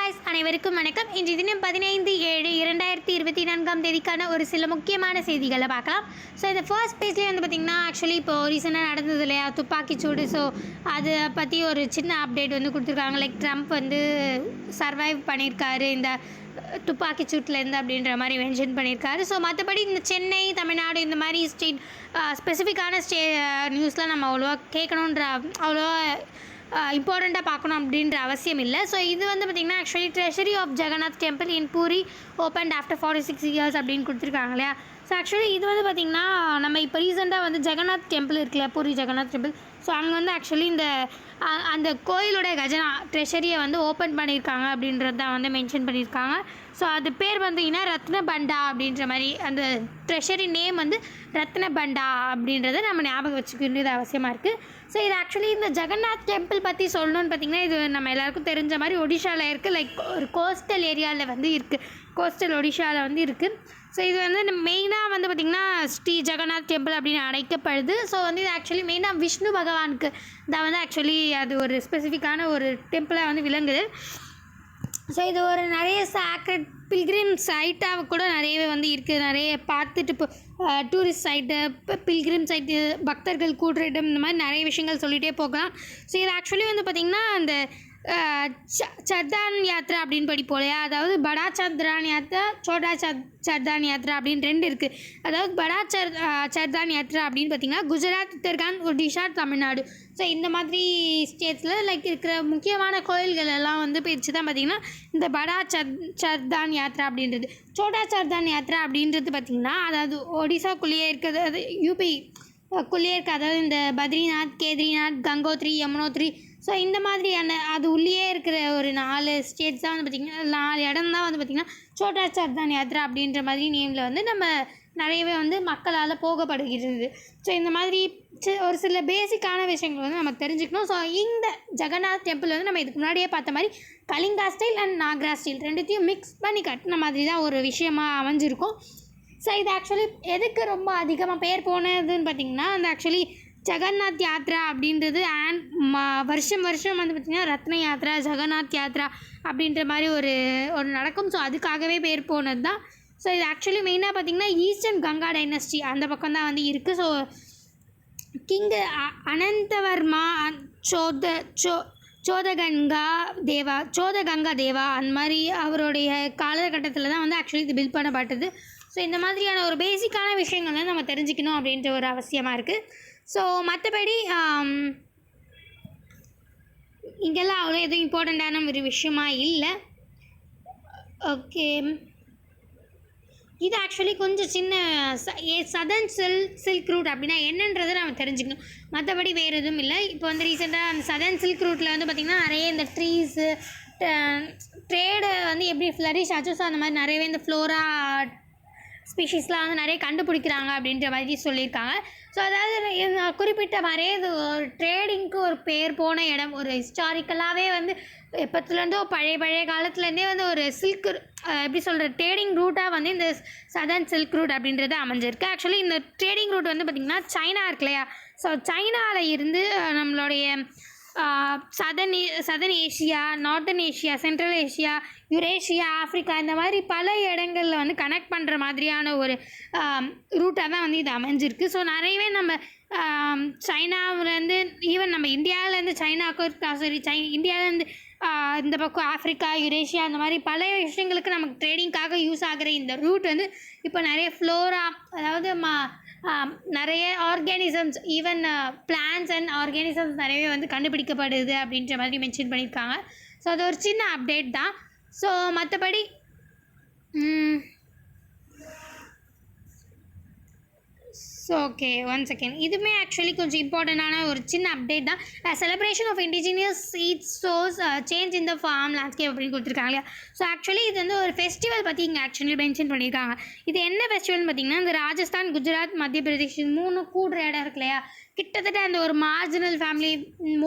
Guys அனைவருக்கும் வணக்கம். இன்று தினம் 15/7/2024 ஒரு சில முக்கியமான செய்திகளை பார்க்கலாம். ஸோ இந்த ஃபர்ஸ்ட் பேஜ்லேயே வந்து பார்த்திங்கன்னா ஆக்சுவலி இப்போது ரீசெண்டாக நடந்தது இல்லையா துப்பாக்கிச்சூடு. ஸோ அதை பற்றி ஒரு சின்ன அப்டேட் வந்து கொடுத்துருக்காங்க. லைக் ட்ரம்ப் வந்து சர்வைவ் பண்ணியிருக்காரு இந்த துப்பாக்கிச்சூட்லேருந்து அப்படின்ற மாதிரி மென்ஷன் பண்ணியிருக்காரு. ஸோ மற்றபடி இந்த சென்னை, தமிழ்நாடு இந்த மாதிரி ஸ்டேட் ஸ்பெசிஃபிக்கான நியூஸ்லாம் நம்ம அவ்வளோவா கேட்கணுன்ற அவ்வளோவா இம்பார்ட்டண்ட்டாக பார்க்கணும் அப்படின்ற அவசியம் இல்லை. ஸோ இது வந்து பார்த்திங்கன்னா actually treasury of Jagannath temple in Puri opened after 46 years அப்படின்னு கொடுத்துருக்காங்க இல்லையா. ஸோ ஆக்சுவலி இது வந்து பார்த்திங்கன்னா நம்ம இப்போ ரீசெண்டாக வந்து ஜெகநாத் டெம்பிள் இருக்குல்ல, பூரி ஜெகநாத் டெம்பிள். ஸோ அங்கே வந்து ஆக்சுவலி இந்த அந்த கோயிலோட கஜனா ட்ரெஷரியை வந்து ஓப்பன் பண்ணியிருக்காங்க அப்படின்றது தான் வந்து மென்ஷன் பண்ணியிருக்காங்க. ஸோ அது பேர் வந்தீங்கன்னா ரத்னபண்டா அப்படின்ற மாதிரி, அந்த ட்ரெஷரி நேம் வந்து ரத்னபண்டா அப்படின்றத நம்ம ஞாபகம் வச்சுக்க வேண்டியது அவசியமாக இருக்குது. ஸோ இது ஆக்சுவலி இந்த ஜெகநாத் டெம்பிள் பற்றி சொல்லணும்னு பார்த்திங்கன்னா இது நம்ம எல்லாேருக்கும் தெரிஞ்ச மாதிரி ஒடிஷாவில் இருக்குது. லைக் ஒரு கோஸ்டல் ஏரியாவில் வந்து இருக்குது, கோஸ்டல் ஒடிஷாவில் வந்து இருக்குது. ஸோ இது வந்து மெயினாக வந்து பார்த்திங்கன்னா ஸ்ரீ ஜெகநாத் டெம்பிள் அப்படின்னு அழைக்கப்படுது. ஸோ வந்து இது ஆக்சுவலி மெயினாக விஷ்ணு பகவானுக்கு தான் வந்து ஆக்சுவலி அது ஒரு ஸ்பெசிஃபிக்கான ஒரு டெம்பிளாக வந்து விளங்குது. ஸோ இது ஒரு நிறைய சாக்ரெட் பில்கிரிம் சைட்டாக கூட நிறையவே வந்து இருக்குது. நிறைய பார்த்துட்டு இப்போ டூரிஸ்ட் சைட்டு, இப்போ பில்கிரிம் சைட்டு, பக்தர்கள் கூடுற இடம், இந்த மாதிரி நிறைய விஷயங்கள் சொல்லிகிட்டே போகலாம். ஸோ இது ஆக்சுவலி வந்து பார்த்திங்கன்னா அந்த சர்தான் யாத்ரா அப்படின்னு படிப்போம் இல்லையா, அதாவது படா சர்தான் யாத்ரா, சோட்டா சர்தான் யாத்ரா அப்படின்னு ரெண்டு இருக்குது. அதாவது படா சர்தான் யாத்ரா அப்படின்னு பார்த்திங்கன்னா குஜராத், உத்தரகாண்ட், ஒடிஷா, தமிழ்நாடு. ஸோ இந்த மாதிரி ஸ்டேட்ஸில் லைக் இருக்கிற முக்கியமான கோயில்கள் எல்லாம் வந்து பிரித்து தான் பார்த்திங்கன்னா இந்த படா சர்தான் யாத்ரா அப்படின்றது. சோட்டா சர்தான் யாத்ரா அப்படின்றது பார்த்திங்கன்னா அதாவது ஒடிசாக்குள்ளேயே இருக்கிறது, அது யூபி குள்ளேயே இருக்குது. அதாவது இந்த பத்ரிநாத், கேத்ரிநாத், கங்கோத்ரி, யமுனோத்ரி, ஸோ இந்த மாதிரியான அது உள்ளே இருக்கிற ஒரு 4 ஸ்டேட்ஸ் தான் வந்து பார்த்திங்கன்னா 4 இடம் தான் வந்து பார்த்திங்கன்னா சோட்டா சர்தான் யாத்ரா அப்படின்ற மாதிரி நேமில் வந்து நம்ம நிறையவே வந்து மக்களால் போகப்படுகிறது. ஸோ இந்த மாதிரி ஒரு சில பேசிக்கான விஷயங்கள் வந்து நம்ம தெரிஞ்சுக்கணும். ஸோ இந்த ஜெகநாத் டெம்பிள் வந்து நம்ம இதுக்கு முன்னாடியே பார்த்த மாதிரி Kalinga style and Nagara style ரெண்டுத்தையும் மிக்ஸ் பண்ணி கட்டின மாதிரி தான் ஒரு விஷயமாக அமைஞ்சிருக்கும். ஸோ இது ஆக்சுவலி எதுக்கு ரொம்ப அதிகமாக பேர் போனதுன்னு பார்த்திங்கன்னா அந்த ஆக்சுவலி ஜெகநாத் யாத்ரா அப்படின்றது அண்ட் வருஷம் வந்து பார்த்திங்கன்னா ரத்ன யாத்ரா, ஜெகநாத் யாத்ரா அப்படின்ற மாதிரி ஒரு நடக்கும். ஸோ அதுக்காகவே பேர் போனது தான். ஸோ இது ஆக்சுவலி மெயினாக பார்த்திங்கன்னா ஈஸ்டர்ன் கங்கா டைனஸ்டி அந்த பக்கம் தான் வந்து இருக்குது. ஸோ கிங்கு அனந்தவர்மா சோதகங்கா தேவா அந்த மாதிரி அவருடைய காலகட்டத்தில் தான் வந்து ஆக்சுவலி இது பில்ட் பண்ணப்பட்டது. ஸோ இந்த மாதிரியான ஒரு பேசிக்கான விஷயங்கள் தான் நம்ம தெரிஞ்சுக்கணும் அப்படின்ற ஒரு அவசியமாக இருக்குது. ஸோ மற்றபடி இங்கெல்லாம் அவ்வளோ எதுவும் இம்பார்ட்டண்ட்டான ஒரு விஷயமா இல்லை. ஓகே, இது ஆக்சுவலி கொஞ்சம் சின்ன சதர்ன் சில்க் ரூட் அப்படின்னா என்னன்றதை நம்ம தெரிஞ்சுக்கணும். மற்றபடி வேறு எதுவும் இல்லை. இப்போ வந்து ரீசெண்டாக அந்த சதர்ன் சில்க் ரூட்டில் வந்து பார்த்திங்கன்னா நிறைய இந்த ட்ரீஸு ட்ரேடு வந்து எப்படி ஃப்ளரிஷ் ஆச்சோ, ஸோ அந்த மாதிரி நிறையவே இந்த ஃப்ளோரா ஸ்பீஷீஸ்லாம் வந்து நிறைய கண்டுபிடிக்கிறாங்க அப்படின்ற மாதிரி சொல்லியிருக்காங்க. ஸோ அதாவது குறிப்பிட்ட மாதிரியே இது ஒரு ட்ரேடிங்க்கு ஒரு பேர் போன இடம், ஒரு ஹிஸ்டாரிக்கலாகவே வந்து எப்பத்துலேருந்தோ பழைய காலத்துலேருந்தே வந்து ஒரு சில்க் எப்படி சொல்கிற ட்ரேடிங் ரூட்டாக வந்து இந்த சதர்ன் சில்க் ரூட் அப்படின்றது அமைஞ்சிருக்கு. ஆக்சுவலி இந்த ட்ரேடிங் ரூட் வந்து பார்த்திங்கன்னா சைனா இருக்கு இல்லையா, ஸோ சைனாவில் இருந்து நம்மளுடைய southern Asia, northern Asia, central Asia, Eurasia, Africa இந்த மாதிரி பல இடங்களில் வந்து கனெக்ட் பண்ணுற மாதிரியான ஒரு ரூட்டாக தான் வந்து இது அமைஞ்சிருக்கு. ஸோ நிறையவே நம்ம சைனாவிலேருந்து ஈவன் நம்ம இந்தியாவிலேருந்து சைனாவுக்கு சரி, இந்தியாவிலேருந்து இந்த பக்கம் ஆஃப்ரிக்கா, யுரேஷியா அந்த மாதிரி பல விஷயங்களுக்கு நமக்கு ட்ரேடிங்காக யூஸ் ஆகிற இந்த ரூட் வந்து இப்போ நிறைய ஃப்ளோரா, அதாவது நிறைய organisms, even plants and organisms நிறையவே வந்து கண்டுபிடிக்கப்படுது அப்படின்ற மாதிரி மென்ஷன் பண்ணியிருக்காங்க. ஸோ அது ஒரு சின்ன அப்டேட் தான். ஸோ மற்றபடி ஸோ ஓகே, ஒன் செகண்ட், இதுவுமே ஆக்சுவலி கொஞ்சம் இம்பார்ட்டண்டான ஒரு சின்ன அப்டேட் தான். Celebration of indigenous seeds shows change in the farm landscape அப்படின்னு கொடுத்துருக்காங்க இல்லையா. ஸோ ஆக்சுவலி இது வந்து ஒரு ஃபெஸ்டிவல் பற்றி இங்கே ஆக்சுவலி மென்ஷன் பண்ணியிருக்காங்க. இது என்ன ஃபெஸ்டிவல்னு பார்த்திங்கன்னா இந்த ராஜஸ்தான், குஜராத், மத்திய பிரதேஷ் 3 கூடுற இடம் இருக்கு இல்லையா, கிட்டத்தட்ட அந்த ஒரு மார்ஜினல் ஃபேமிலி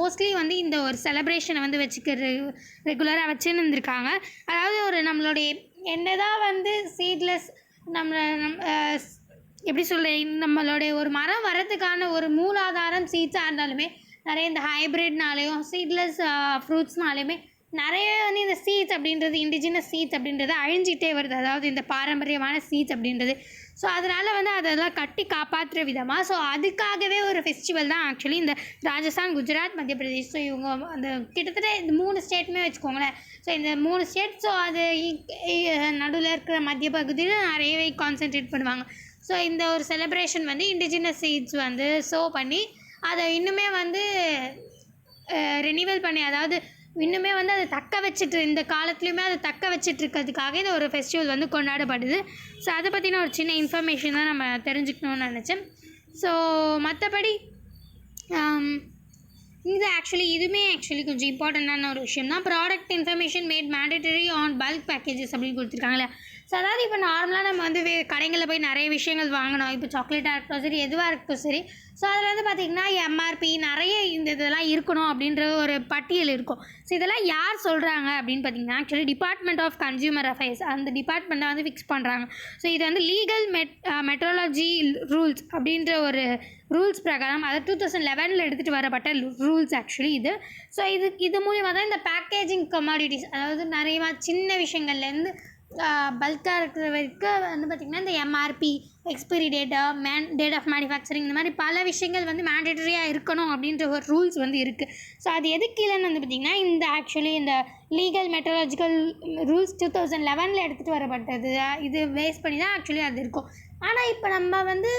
மோஸ்ட்லி வந்து இந்த ஒரு செலிப்ரேஷனை வந்து ரெகுலராக வச்சுன்னு இருந்திருக்காங்க. அதாவது ஒரு நம்மளுடைய என்னதான் வந்து சீட்லெஸ் எப்படி சொல்கிறேன், நம்மளுடைய ஒரு மரம் வரதுக்கான ஒரு மூலாதாரம் சீட்ஸாக இருந்தாலுமே நிறைய இந்த ஹைப்ரிட்னாலேயும் சீட்லெஸ் ஃப்ரூட்ஸ்னாலேயுமே நிறையவே வந்து இந்த சீட்ஸ் அப்படின்றது இண்டிஜினஸ் சீட்ஸ் அப்படின்றது அழிஞ்சிட்டே வருது, அதாவது இந்த பாரம்பரியமான சீட்ஸ் அப்படின்றது. ஸோ அதனால் வந்து அதெல்லாம் கட்டி காப்பாற்றுற விதமாக ஸோ அதுக்காகவே ஒரு ஃபெஸ்டிவல் தான் ஆக்சுவலி இந்த ராஜஸ்தான், குஜராத், மத்திய பிரதேஷ். ஸோ இவங்க அந்த கிட்டத்தட்ட இந்த 3 ஸ்டேட்டுமே வச்சுக்கோங்களேன். ஸோ இந்த 3 ஸ்டேட் ஸோ அது நடுவில் இருக்கிற மத்திய பகுதியில் நிறையவே கான்சென்ட்ரேட் பண்ணுவாங்க. ஸோ இந்த ஒரு செலிப்ரேஷன் வந்து இண்டிஜினஸ் சீட்ஸ் வந்து ஷோ பண்ணி அதை இன்னுமே வந்து ரெனிவல் பண்ணி, அதாவது இன்னுமே வந்து அதை தக்க வச்சுட்டு இந்த காலத்துலேயுமே அதை தக்க வச்சுட்டு இருக்கிறதுக்காக இந்த ஒரு ஃபெஸ்டிவல் வந்து கொண்டாடப்படுது. ஸோ அதை பற்றின ஒரு சின்ன இன்ஃபர்மேஷன் தான் நம்ம தெரிஞ்சுக்கணும்னு நினச்சேன். ஸோ மற்றபடி இது இதுவுமே கொஞ்சம் இம்பார்ட்டண்ட்டான ஒரு விஷயம் தான். Product information made mandatory on bulk packages அப்படின்னு கொடுத்துருக்காங்களே. ஸோ அதாவது இப்போ நார்மலாக நம்ம வந்து கடைகளில் போய் நிறைய விஷயங்கள் வாங்கணும், இப்போ சாக்லேட்டாக இருக்கட்டும் சரி, எதுவாக இருக்கட்டும் சரி. ஸோ அதில் வந்து பார்த்திங்கன்னா எம்ஆர்பி நிறைய இந்த இதெல்லாம் இருக்கணும் அப்படின்ற ஒரு பட்டியல் இருக்கும். ஸோ இதெல்லாம் யார் சொல்கிறாங்க அப்படின்னு பார்த்திங்கன்னா actually department of consumer affairs அந்த டிபார்ட்மெண்ட்டை வந்து ஃபிக்ஸ் பண்ணுறாங்க. ஸோ இது வந்து லீகல் மெட்ரோலஜி ரூல்ஸ் அப்படின்ற ஒரு ரூல்ஸ் பிரகாரம், அதை 2011 எடுத்துகிட்டு வரப்பட்ட ரூல்ஸ் ஆக்சுவலி இது. ஸோ இது மூலிமா தான் இந்த பேக்கேஜிங் கமாடிட்டிஸ், அதாவது நிறைய சின்ன விஷயங்கள்லேருந்து பல்காக இருக்கிற வரைக்கும் வந்து பார்த்திங்கன்னா இந்த MRP, expiry date of manufacturing, இந்த மாதிரி பல விஷயங்கள் வந்து மேண்டேட்டரியாக இருக்கணும் அப்படின்ற ஒரு ரூல்ஸ் வந்து இருக்குது. ஸோ அது எதுக்கு கீழேன்னு வந்து பார்த்திங்கன்னா இந்த இந்த லீகல் மெட்ரோலாஜிக்கல் ரூல்ஸ் 2011 எடுத்துகிட்டு வரப்பட்டது. இது பேஸ் பண்ணி தான் ஆக்சுவலி அது இருக்கும். ஆனால் இப்போ நம்ம வந்து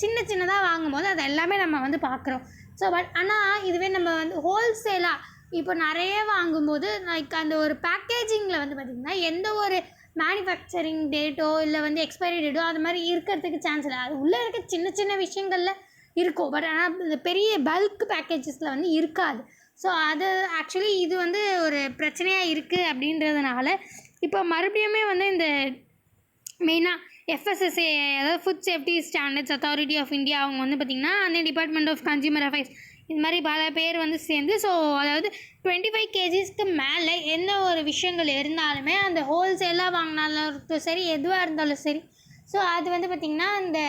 சின்னதாக வாங்கும்போது அது எல்லாமே நம்ம வந்து பார்க்குறோம். ஸோ ஆனால் இதுவே நம்ம வந்து ஹோல்சேலாக இப்போ நிறைய வாங்கும்போது லைக் அந்த ஒரு பேக்கேஜிங்கில் வந்து பார்த்திங்கன்னா எந்த ஒரு மேனுஃபேக்சரிங் டேட்டோ இல்லை வந்து எக்ஸ்பைரி டேட்டோ அது மாதிரி இருக்கிறதுக்கு சான்ஸ் இல்லை. அது உள்ளே இருக்க சின்ன விஷயங்களில் இருக்கும், பட் ஆனால் இந்த பெரிய பல்க் பேக்கேஜஸில் வந்து இருக்காது. ஸோ அது ஆக்சுவலி இது வந்து ஒரு பிரச்சனையாக இருக்குது அப்படின்றதுனால இப்போ மறுபடியுமே வந்து இந்த மெயினாக FSSAI, அதாவது food safety standards authority of India, அவங்க வந்து பார்த்திங்கன்னா அந்த டிபார்ட்மெண்ட் ஆஃப் கன்சியூமர் அஃபேர்ஸ் இது மாதிரி பல பேர் வந்து சேர்ந்து ஸோ அதாவது 25 kgsக்கு மேலே என்ன ஒரு விஷயங்கள் இருந்தாலுமே அந்த ஹோல்சேலாக வாங்கினாலும் சரி, எதுவாக இருந்தாலும் சரி, ஸோ அது வந்து பார்த்திங்கன்னா இந்த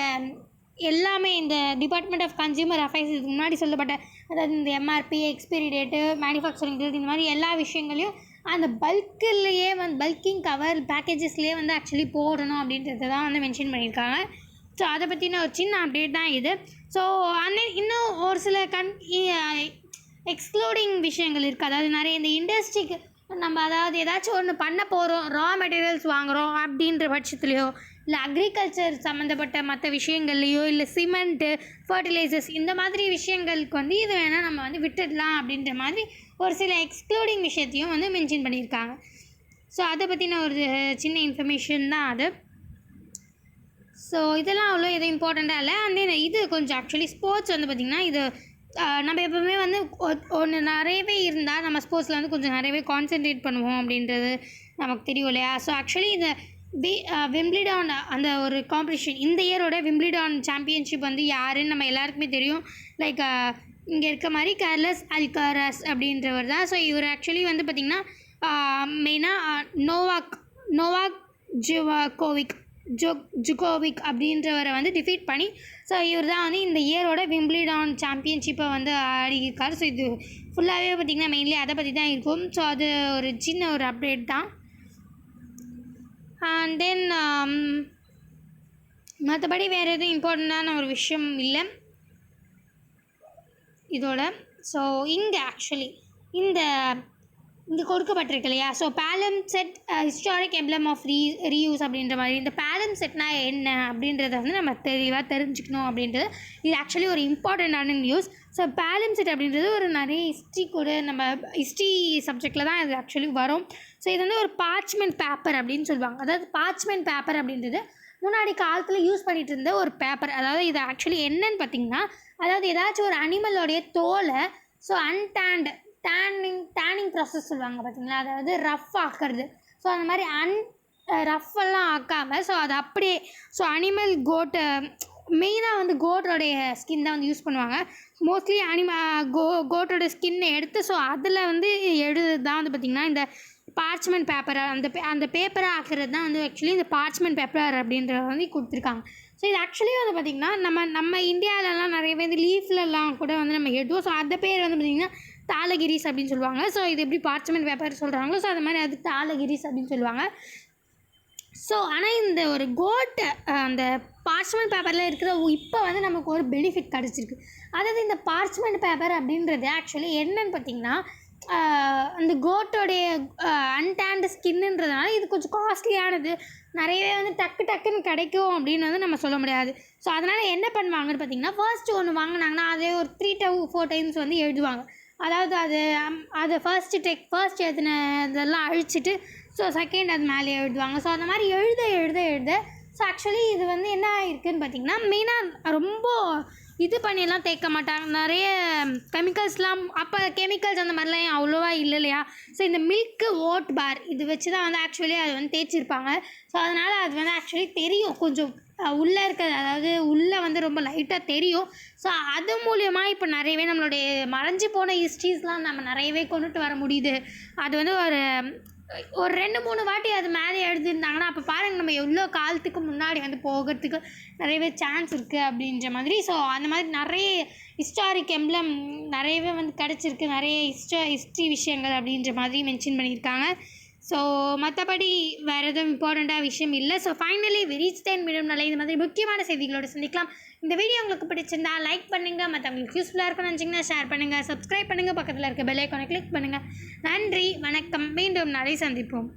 எல்லாமே இந்த டிபார்ட்மெண்ட் ஆஃப் கன்சியூமர் அஃபேர்ஸ் இதுக்கு முன்னாடி சொல்லப்பட்ட, அதாவது இந்த MRP, expiry date, manufacturing date, இந்த மாதிரி எல்லா விஷயங்களையும் அந்த பல்க்லேயே வந்து பல்கிங் கவர் பேக்கேஜஸ்லேயே வந்து ஆக்சுவலி போடணும் அப்படின்றத தான் வந்து மென்ஷன் பண்ணியிருக்காங்க. ஸோ அதை பற்றின ஒரு சின்ன அப்டேட் தான் இது. ஸோ இன்னும் ஒரு சில எக்ஸ்க்ளூடிங் விஷயங்கள் இருக்குது. அதாவது நிறைய இந்த இண்டஸ்ட்ரிக்கு நம்ம அதாவது ஏதாச்சும் ஒன்று பண்ண போகிறோம், ரா மெட்டீரியல்ஸ் வாங்குகிறோம் அப்படின்ற பட்சத்துலையோ, இல்லை அக்ரிகல்ச்சர் சம்மந்தப்பட்ட மற்ற விஷயங்கள்லையோ, இல்லை சிமெண்ட்டு, ஃபர்டிலைசர்ஸ் இந்த மாதிரி விஷயங்களுக்கு வந்து இது வேணால் நம்ம வந்து விட்டுடலாம் அப்படின்ற மாதிரி ஒரு சில எக்ஸ்க்ளூடிங் விஷயத்தையும் வந்து மென்ஷன் பண்ணியிருக்காங்க. ஸோ அதை பற்றின ஒரு சின்ன இன்ஃபர்மேஷன் தான் அது. ஸோ இதெல்லாம் அவ்வளோ எதுவும் இம்பார்ட்டண்ட்டாக இல்லை. அண்ட் இது கொஞ்சம் ஆக்சுவலி ஸ்போர்ட்ஸ் வந்து பார்த்திங்கன்னா இது நம்ம எப்போவுமே வந்து ஒன்று நிறையவே இருந்தால் நம்ம ஸ்போர்ட்ஸில் வந்து கொஞ்சம் நிறையவே கான்சென்ட்ரேட் பண்ணுவோம் அப்படின்றது நமக்கு தெரியும் இல்லையா. ஸோ ஆக்சுவலி இந்த விம்பிள்டான் அந்த ஒரு காம்படிஷன், இந்த இயரோட விம்பிள்டான் சாம்பியன்ஷிப் வந்து யாருன்னு நம்ம எல்லாருக்குமே தெரியும். லைக் இங்கே இருக்க மாதிரி கார்லஸ் அல்காரஸ் அப்படின்றவர் தான். ஸோ இவர் ஆக்சுவலி வந்து பார்த்திங்கன்னா மெயினாக நோவாக் ஜுகோவிக் அப்படின்றவரை வந்து டிஃபீட் பண்ணி ஸோ இவர் தான் வந்து இந்த இயரோட விம்பிள்டான் சாம்பியன்ஷிப்பை வந்து ஆடியிருக்கார். ஸோ இது ஃபுல்லாகவே பார்த்திங்கன்னா மெயின்லி அதை பற்றி தான் இருக்கும். ஸோ அது ஒரு சின்ன ஒரு அப்டேட் தான். அண்ட் தென் மற்றபடி வேறு எதுவும் இம்பார்ட்டண்ட்டான ஒரு விஷயம் இல்லை இதோட. ஸோ இங்கே ஆக்சுவலி இங்கே கொடுக்கப்பட்டிருக்கு இல்லையா. ஸோ பேலம் set historic emblem of reuse அப்படின்ற மாதிரி இந்த பேலம் செட்னா என்ன அப்படின்றத வந்து நம்ம தெளிவாக தெரிஞ்சுக்கணும் அப்படின்றது இது ஆக்சுவலி ஒரு இம்பார்ட்டண்ட்டான நியூஸ். ஸோ பேலம் செட் அப்படின்றது ஒரு நிறைய ஹிஸ்ட்ரி கூட நம்ம ஹிஸ்ட்ரி சப்ஜெக்டில் தான் இது ஆக்சுவலி வரும். ஸோ இது வந்து ஒரு பார்ச்மெண்ட் பேப்பர் அப்படின்னு சொல்லுவாங்க. அதாவது பார்ச்மெண்ட் பேப்பர் அப்படின்றது முன்னாடி காலத்தில் யூஸ் பண்ணிகிட்டு இருந்த ஒரு பேப்பர். அதாவது இது ஆக்சுவலி என்னன்னு பார்த்திங்கன்னா, அதாவது ஏதாச்சும் ஒரு அனிமலோடைய தோலை ஸோ டேனிங் ப்ராசஸ் சொல்லுவாங்க பார்த்திங்களா, அதாவது ரஃப் ஆக்கிறது. ஸோ அந்த மாதிரி ரஃப்பெல்லாம் ஆக்காமல் ஸோ அது அப்படியே ஸோ அனிமல் கோட்டை மெயினாக வந்து கோட்டோடைய ஸ்கின் தான் வந்து யூஸ் பண்ணுவாங்க. மோஸ்ட்லி கோட்டோட ஸ்கின்னை எடுத்து ஸோ அதில் வந்து எழுதுறது தான் வந்து பார்த்திங்கன்னா இந்த பார்ச்மெண்ட் பேப்பர். அந்த பேப்பரை ஆக்குறது தான் வந்து ஆக்சுவலி இந்த பார்ச்மெண்ட் பேப்பர் அப்படின்றத வந்து கொடுத்துருக்காங்க. ஸோ இது ஆக்சுவலி வந்து பார்த்திங்கன்னா நம்ம இந்தியாவிலலாம் நிறையவே இந்த லீஃப்லலாம் கூட வந்து நம்ம எழுதுவோம். ஸோ அந்த பேர் வந்து பார்த்திங்கன்னா தாளகிரிஸ் அப்படின்னு சொல்லுவாங்க. ஸோ இது எப்படி பார்ச்மெண்ட் பேப்பர் சொல்கிறாங்களோ ஸோ அது மாதிரி அது தாளகிரிஸ் அப்படின்னு சொல்லுவாங்க. ஸோ ஆனால் இந்த ஒரு அந்த பார்ச்மெண்ட் பேப்பரில் இருக்கிற இப்போ வந்து நமக்கு ஒரு பெனிஃபிட் கிடச்சிருக்கு. அதாவது இந்த பார்ச்மெண்ட் பேப்பர் அப்படின்றது ஆக்சுவலி என்னன்னு பார்த்திங்கன்னா அந்த கோட்டோடைய அன்டேண்ட் ஸ்கின்னுன்றதுனால இது கொஞ்சம் காஸ்ட்லியானது, நிறையவே வந்து டக்குன்னு கிடைக்கும் அப்படின்னு வந்து நம்ம சொல்ல முடியாது. ஸோ அதனால் என்ன பண்ணுவாங்கன்னு பார்த்திங்கன்னா ஃபர்ஸ்ட்டு ஒன்று வாங்கினாங்கன்னா அதே ஒரு 3 to 4 times வந்து எழுதுவாங்க. அதாவது அது ஃபர்ஸ்ட் எழுதின இதெல்லாம் அழிச்சிட்டு ஸோ செகண்ட் அது மேலே எழுதுவாங்க. ஸோ அந்த மாதிரி எழுத ஸோ ஆக்சுவலி இது வந்து என்ன இருக்குதுன்னு பார்த்திங்கன்னா மெயினாக ரொம்ப இது பண்ணியெல்லாம் தேய்க்க மாட்டாங்க. நிறைய கெமிக்கல்ஸ்லாம் அப்போ கெமிக்கல்ஸ் அந்த மாதிரிலாம் அவ்வளோவா இல்லை இல்லையா. ஸோ இந்த மில்க்கு ஓட் பார் இது வச்சு தான் வந்து ஆக்சுவலி அது வந்து தேய்ச்சிருப்பாங்க. ஸோ அதனால் அது வந்து ஆக்சுவலி தெரியும் கொஞ்சம் உள்ளே இருக்கிறது, அதாவது உள்ளே வந்து ரொம்ப லைட்டாக தெரியும். ஸோ அது மூலியமாக இப்போ நிறையவே நம்மளுடைய மறைஞ்சி போன ஹிஸ்ட்ரிஸ்லாம் நம்ம நிறையவே கொண்டுட்டு வர முடியுது. அது வந்து ஒரு 2-3 வாட்டி அது மேலே எழுதியிருந்தாங்கன்னா அப்போ பாருங்கள் நம்ம எவ்வளோ காலத்துக்கு முன்னாடி வந்து போகிறதுக்கு நிறையவே சான்ஸ் இருக்குது அப்படின்ற மாதிரி. ஸோ அந்த மாதிரி நிறைய ஹிஸ்டாரிக் எம்ப்ளம் நிறையவே வந்து கிடச்சிருக்கு, நிறைய ஹிஸ்ட்ரி விஷயங்கள் அப்படின்ற மாதிரி மென்ஷன் பண்ணியிருக்காங்க. ஸோ மற்றபடி வேறு எதுவும் இம்பார்ட்டண்ட்டாக விஷயம் இல்லை. ஸோ ஃபைனலி ரீச் டைம் மீண்டும் நல்ல இது மாதிரி முக்கியமான செய்திகளோடு சந்திக்கலாம். இந்த வீடியோ உங்களுக்கு பிடிச்சிருந்தா லைக் பண்ணுங்கள், மற்றவங்களுக்கு யூஸ்ஃபுல்லாக இருக்குன்னு நினச்சிங்கன்னா ஷேர் பண்ணுங்கள், சப்ஸ்கிரைப் பண்ணுங்கள், பக்கத்தில் இருக்க பெல் ஐக்கானை கிளிக் பண்ணுங்கள். நன்றி, வணக்கம், மீண்டும் நாளை சந்திப்போம்.